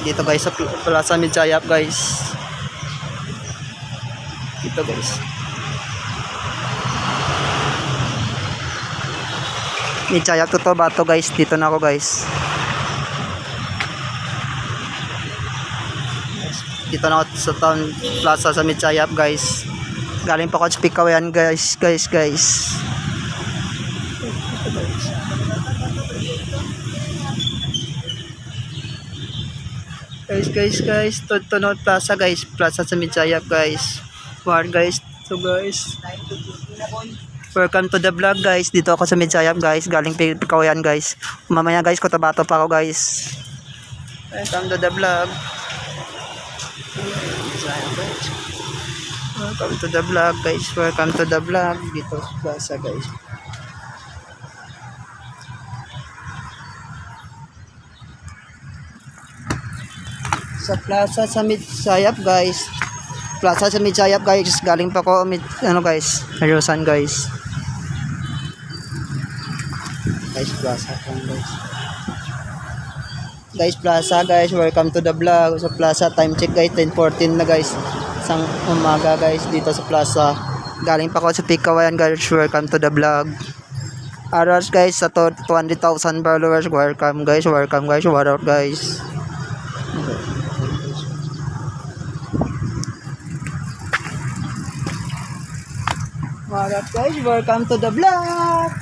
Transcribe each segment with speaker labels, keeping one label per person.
Speaker 1: Dito guys sa Plaza Midjayap guys. Dito guys. Midjayap to Bato guys. Dito na ako guys. Dito na ako sa Town Plaza sa Midjayap guys. Galing pa ako sa Pikawayan guys. Guys, Town Plaza guys, Plaza sa Midjayap guys. War guys, so guys. Welcome to the vlog guys. Dito ako sa Midjayap guys, galing Pikawayan guys. Mamaya guys, Cotabato pa ako guys. Welcome to the vlog. Welcome to the vlog guys. Welcome to the vlog dito sa Plaza guys. Sa Plaza sa Midjayap guys. Plaza sa Midjayap guys. Galing pa ko guys, Ayusan guys. Plaza guys. Plaza guys, welcome to the vlog. Sa Plaza, time check guys, 10:14 na guys. Isang umaga guys dito sa Plaza. Galing pa ko sa Pikawayan guys. Welcome to the vlog. Aras guys sa 200,000 followers. Welcome guys. What out guys. What up guys, welcome to the vlog.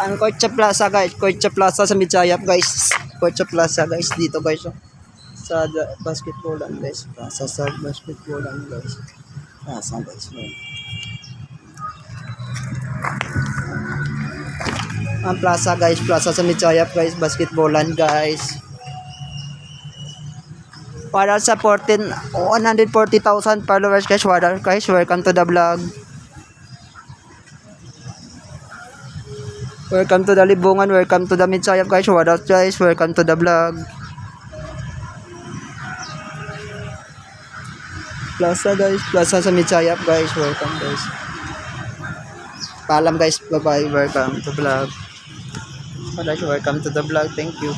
Speaker 1: Ang Kotse Plaza guys, Kotse Plaza sa Midjayap guys. Kotse Plaza guys, dito guys sa basketballan guys. Plaza sa basketballan guys. Plaza guys. Ang Plaza guys, Plaza sa Midjayap guys, basketballan guys. Para sa 140,000 followers guys. What up guys, welcome to the vlog. Welcome to the Libungan, welcome to the Midjayap guys. What up guys, welcome to the vlog. Plaza guys, Plaza sa Midjayap guys. Welcome guys. Paalam guys, bye bye. Welcome to the vlog. Welcome to the vlog. Thank you.